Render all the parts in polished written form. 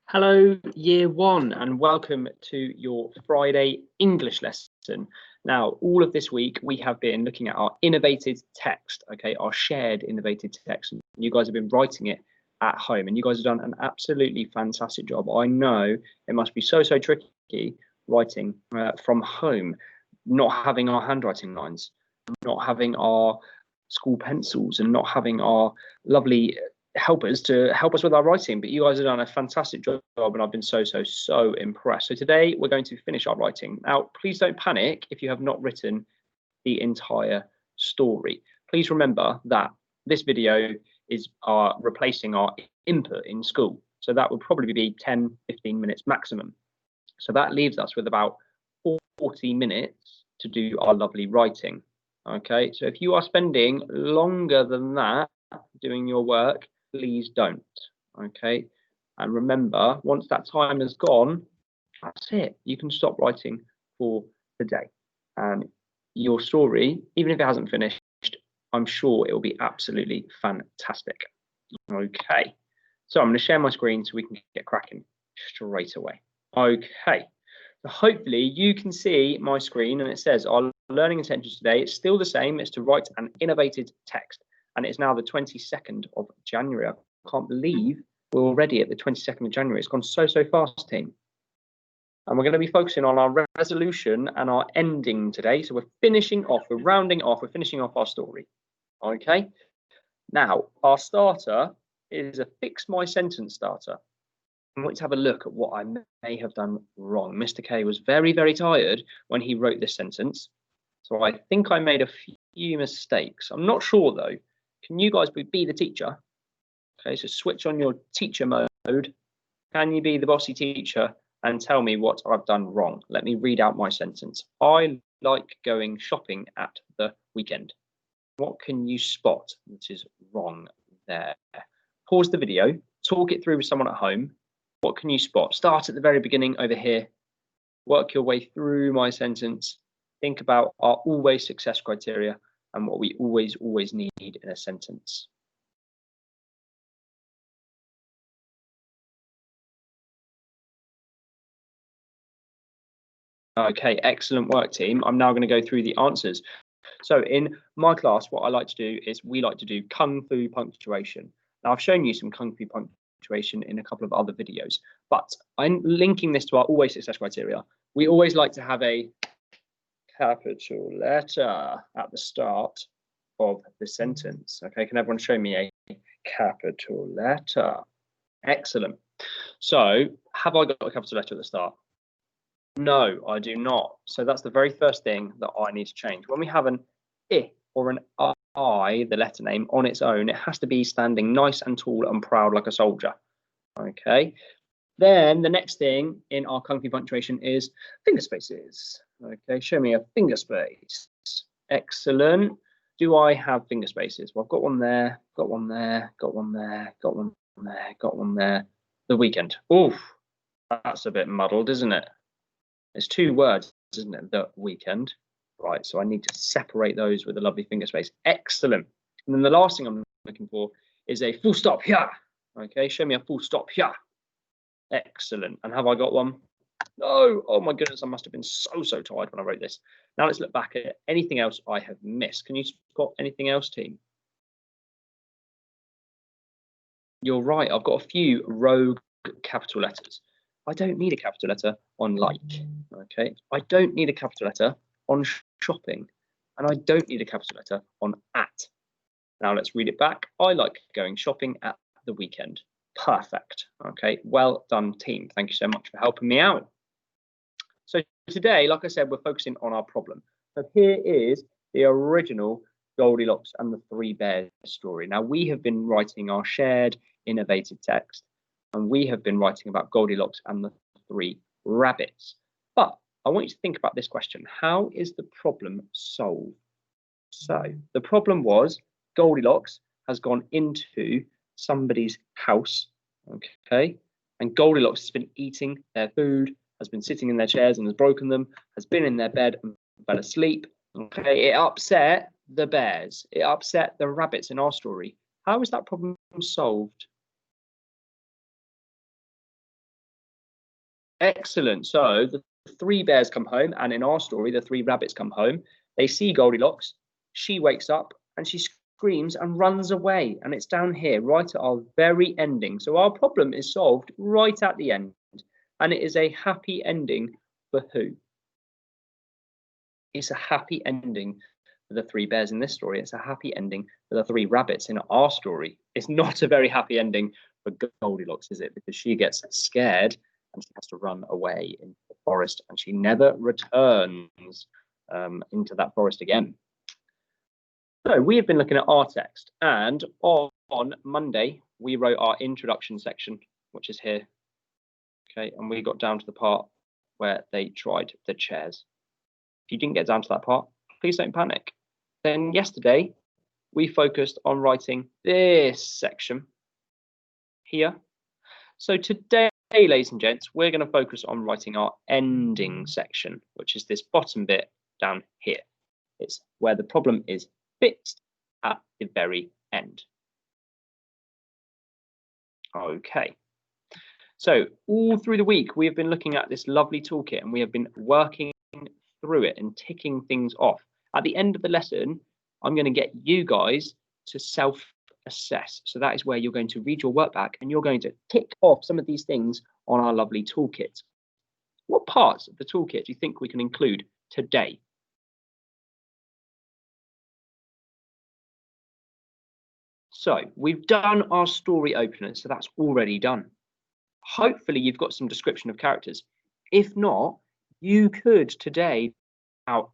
Hello, year one, and welcome to your Friday English lesson. Now, all of this week, we have been looking at our innovated text, okay, our shared innovated text. You guys have been writing it at home, and you guys have done an absolutely fantastic job. I know it must be so tricky writing from home, not having our handwriting lines, not having our school pencils, and not having our lovely helpers to help us with our writing, but you guys have done a fantastic job and I've been so impressed. So today we're going to finish our writing. Now, please don't panic if you have not written the entire story. Please remember that this video is replacing our input in school. So that would probably be 10, 15 minutes maximum. So that leaves us with about 40 minutes to do our lovely writing. Okay, so if you are spending longer than that doing your work, please don't. Okay, and remember, once that time has gone, that's it. You can stop writing for the day, and your story, even if it hasn't finished, I'm sure it will be absolutely fantastic. Okay, so I'm going to share my screen so we can get cracking straight away. Okay, so hopefully you can see my screen, and it says our learning intentions today. It's still the same. It's to write an innovated text. And it's now the 22nd of January. I can't believe we're already at the 22nd of January. It's gone so fast, team. And we're going to be focusing on our resolution and our ending today. So we're finishing off, we're rounding off, we're finishing off our story. Okay. Now, our starter is a fix my sentence starter. I want to have a look at what I may have done wrong. Mr. K was very tired when he wrote this sentence. So I think I made a few mistakes. I'm not sure though. Can you guys be the teacher? Okay, so switch on your teacher mode. Can you be the bossy teacher and tell me what I've done wrong? Let me read out my sentence. I like going shopping at the weekend. What can you spot that is wrong there? Pause the video, talk it through with someone at home. What can you spot? Start at the very beginning over here. Work your way through my sentence. Think about our always success criteria and what we always need in a sentence. Okay, excellent work, team. I'm now going to go through the answers. So in my class, what I like to do is we like to do Kung Fu punctuation. Now, I've shown you some Kung Fu punctuation in a couple of other videos, but I'm linking this to our always success criteria. We always like to have a capital letter at the start of the sentence. Okay, can everyone show me a capital letter? Excellent. So have I got a capital letter at the start? No, I do not. So that's the very first thing that I need to change. When we have an I or an I, the letter name, on its own, it has to be standing nice and tall and proud like a soldier. Okay. Then the next thing in our Kung Fu punctuation is finger spaces. Okay, show me a finger space. Excellent. Do I have finger spaces? Well, I've got one there, got one there, got one there, got one there, got one there. The weekend. Oof, that's a bit muddled, isn't it? It's two words, isn't it? The weekend. Right, so I need to separate those with a lovely finger space. Excellent. And then the last thing I'm looking for is a full stop here. Okay, show me a full stop here. Excellent. And have I got one? No. Oh my goodness, I must have been so tired when I wrote this. Now let's look back at anything else I have missed. Can you spot anything else, team? You're right. I've got a few rogue capital letters. I don't need a capital letter on like. Okay. I don't need a capital letter on shopping. And I don't need a capital letter on at. Now let's read it back. I like going shopping at the weekend. Perfect. Okay, well done, team. Thank you so much for helping me out. So today, like I said, we're focusing on our problem. So here is the original Goldilocks and the Three Bears story. Now we have been writing our shared innovative text, and we have been writing about Goldilocks and the Three Rabbits. But I want you to think about this question. How is the problem solved? So the problem was Goldilocks has gone into somebody's house, okay, and Goldilocks has been eating their food, has been sitting in their chairs and has broken them, has been in their bed and fell asleep. Okay, it upset the bears, it upset the rabbits in our story. How is that problem solved? Excellent. So the three bears come home, and in our story, the three rabbits come home. They see Goldilocks. She wakes up and she screams and runs away. And it's down here, right at our very ending. So our problem is solved right at the end. And it is a happy ending for who? It's a happy ending for the three bears in this story. It's a happy ending for the three rabbits in our story. It's not a very happy ending for Goldilocks, is it? Because she gets scared and she has to run away into the forest, and she never returns into that forest again. So we have been looking at our text, and on Monday we wrote our introduction section, which is here. Okay, and we got down to the part where they tried the chairs. If you didn't get down to that part, please don't panic. Then yesterday we focused on writing this section here. So today, ladies and gents, we're going to focus on writing our ending section, which is this bottom bit down here. It's where the problem is fixed at the very end. Okay. So all through the week, we have been looking at this lovely toolkit, and we have been working through it and ticking things off. At the end of the lesson, I'm going to get you guys to self-assess. So that is where you're going to read your work back and you're going to tick off some of these things on our lovely toolkit. What parts of the toolkit do you think we can include today? So we've done our story opener, so that's already done. Hopefully you've got some description of characters. If not, you could today how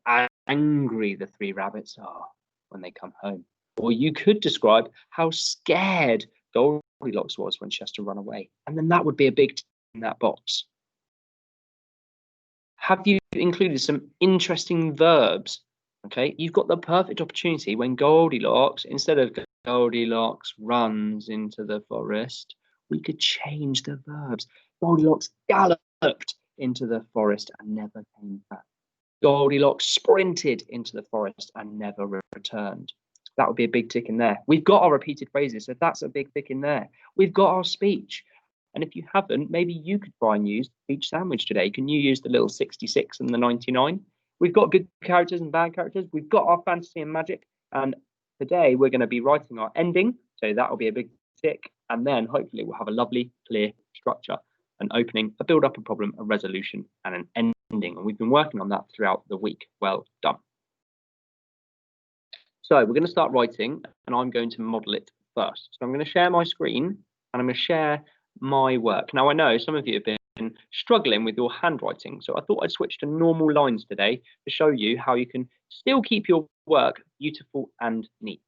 angry the three rabbits are when they come home. Or you could describe how scared Goldilocks was when she has to run away. And then that would be a big tick in that box. Have you included some interesting verbs? Okay, you've got the perfect opportunity when Goldilocks, instead of Goldilocks runs into the forest, we could change the verbs. Goldilocks galloped into the forest and never came back. Goldilocks sprinted into the forest and never returned. That would be a big tick in there. We've got our repeated phrases, so that's a big tick in there. We've got our speech. And if you haven't, maybe you could try and use the speech sandwich today. Can you use the little 66 and the 99? We've got good characters and bad characters. We've got our fantasy and magic. And today we're going to be writing our ending. So that will be a big tick. And then hopefully we'll have a lovely, clear structure, an opening, a build up, a problem, a resolution, and an ending. And we've been working on that throughout the week. Well done. So we're going to start writing, and I'm going to model it first. So I'm going to share my screen, and I'm going to share my work. Now, I know some of you have been struggling with your handwriting, so I thought I'd switch to normal lines today to show you how you can still keep your work beautiful and neat.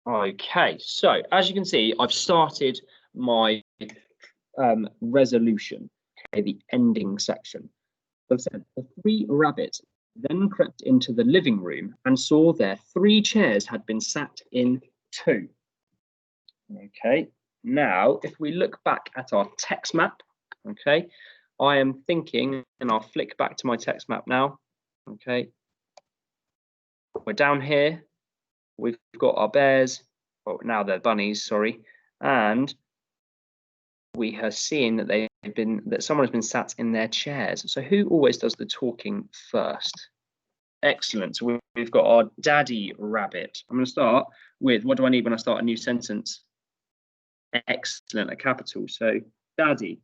Okay, so as you can see, I've started my resolution, okay, the ending section. I've said the three rabbits then crept into the living room and saw their three chairs had been sat in two. Okay, now if we look back at our text map, okay, I am thinking, and I'll flick back to my text map now. Okay, we're down here. We've got our bears, well, now they're bunnies, sorry, and we have seen that someone has been sat in their chairs. So who always does the talking first? Excellent. So we've got our daddy rabbit. I'm going to start with, what do I need when I start a new sentence? Excellent, a capital. So daddy.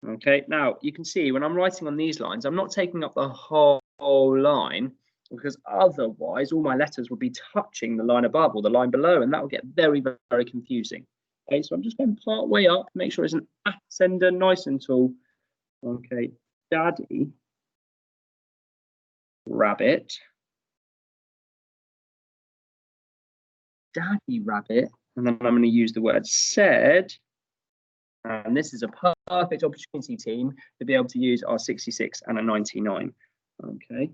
Okay, now you can see when I'm writing on these lines, I'm not taking up the whole line, because otherwise all my letters would be touching the line above or the line below, and that will get very, very confusing. Okay, so I'm just going part way up, make sure it's an ascender, nice and tall. Okay, daddy rabbit. Daddy rabbit, and then I'm going to use the word said. And this is a perfect opportunity, team, to be able to use our 66 and a 99. Okay,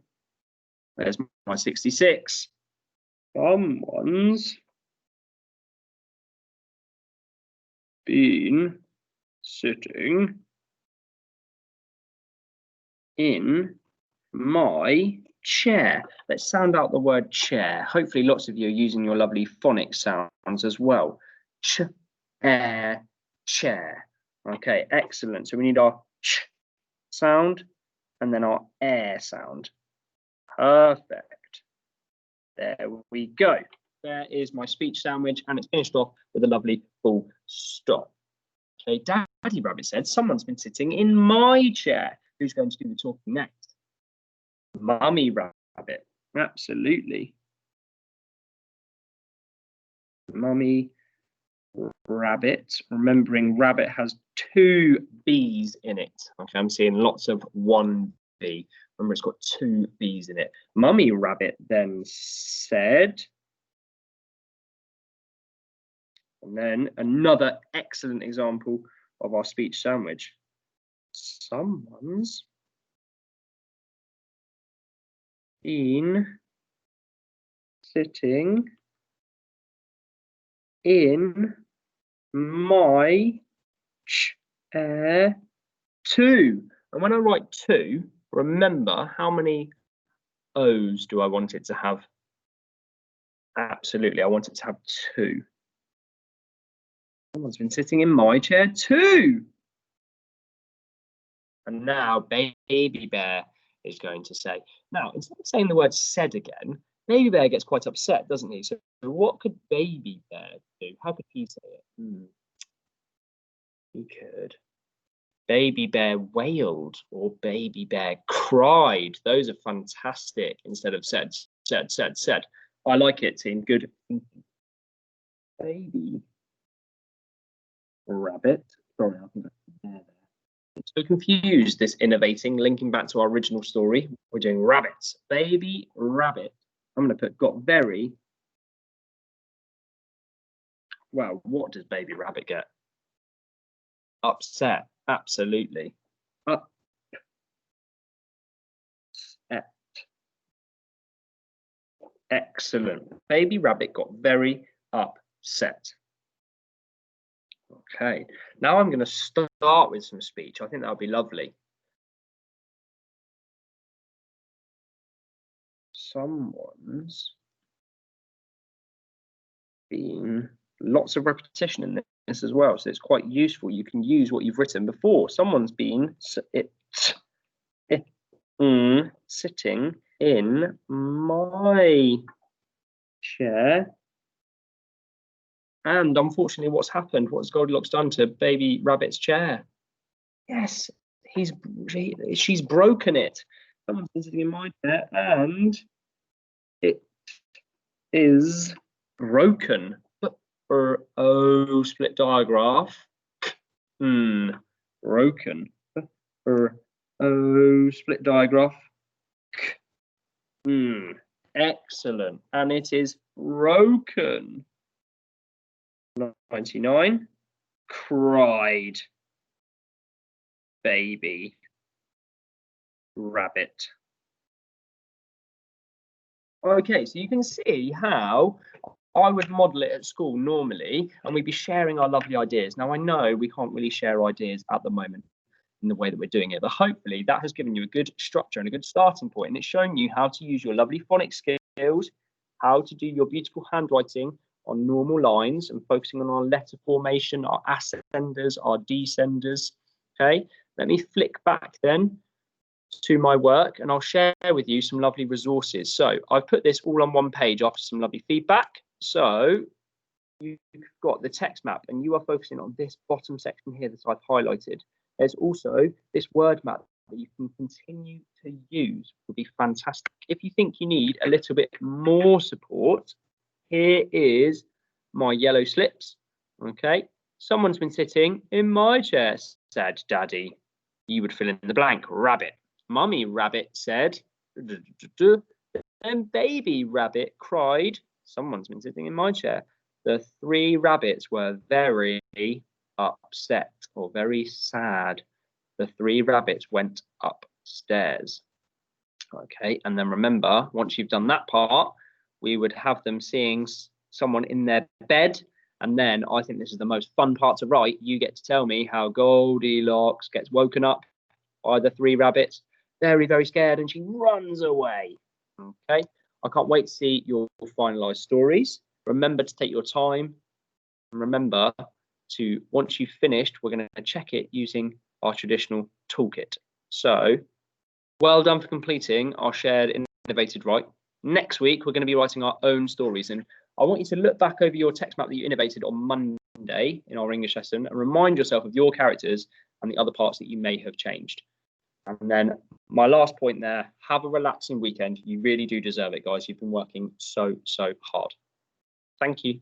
there's my 66. Someone's been sitting in my chair. Let's sound out the word chair. Hopefully lots of you are using your lovely phonic sounds as well. Chair, chair. Okay, excellent. So we need our ch sound and then our air sound. Perfect. There we go. There is my speech sandwich, and it's finished off with a lovely full stop. Okay, Daddy Rabbit said, someone's been sitting in my chair. Who's going to do the talking next? Mummy Rabbit. Absolutely. Mummy Rabbit. Remembering rabbit has 2 B's in it. Okay, I'm seeing lots of 1 B. Remember, it's got 2 B's in it. Mummy Rabbit then said, and then another excellent example of our speech sandwich. Someone's been sitting in my chair too. And when I write 2, remember how many O's do I want it to have? Absolutely, I want it to have 2. Someone's been sitting in my chair too. And now Baby Bear is going to say. Now, instead of saying the word said again, Baby Bear gets quite upset, doesn't he? So what could Baby Bear do? How could he say it? He could. Baby Bear wailed or Baby Bear cried. Those are fantastic. Instead of said. I like it, team. Good. Baby Rabbit. Sorry, I think that's so confused, this innovating, linking back to our original story. We're doing rabbits. Baby Rabbit. I'm going to put got very. Well, what does Baby Rabbit get? Upset. Absolutely. Upset. Excellent. Baby Rabbit got very upset. Okay, now I'm going to start with some speech. I think that'll be lovely. Someone's been lots of repetition in this as well, so it's quite useful. You can use what you've written before. Someone's been sitting in my chair. And unfortunately, what's happened? What's Goldilocks done to Baby Rabbit's chair? Yes, she's broken it. Someone's been sitting in my chair and it is broken. Oh, split diagraph. Broken. Oh, split diagraph. Excellent. And it is broken. 99. Cried Baby Rabbit. Okay, so you can see how I would model it at school normally, and we'd be sharing our lovely ideas. Now, I know we can't really share ideas at the moment in the way that we're doing it, but hopefully that has given you a good structure and a good starting point, and it's shown you how to use your lovely phonics skills, how to do your beautiful handwriting on normal lines and focusing on our letter formation, our ascenders, our descenders. Okay, let me flick back then to my work and I'll share with you some lovely resources. So I've put this all on one page after some lovely feedback. So you've got the text map and you are focusing on this bottom section here that I've highlighted. There's also this word map that you can continue to use. Would be fantastic. If you think you need a little bit more support, here is my yellow slips. Okay, someone's been sitting in my chair, said Daddy. You would fill in the blank. Rabbit. Mummy Rabbit said. Then Baby Rabbit cried. Someone's been sitting in my chair. The 3 rabbits were very upset or very sad. The 3 rabbits went upstairs. Okay, and then remember, once you've done that part, we would have them seeing someone in their bed. And then I think this is the most fun part to write. You get to tell me how Goldilocks gets woken up by the 3 rabbits. Very, very scared, and she runs away. Okay, I can't wait to see your finalised stories. Remember to take your time, and remember to, once you've finished, we're going to check it using our traditional toolkit. So, well done for completing our shared innovated write. Next week, we're going to be writing our own stories, and I want you to look back over your text map that you innovated on Monday in our English lesson and remind yourself of your characters and the other parts that you may have changed. And then my last point there, have a relaxing weekend. You really do deserve it, guys. You've been working so hard. Thank you.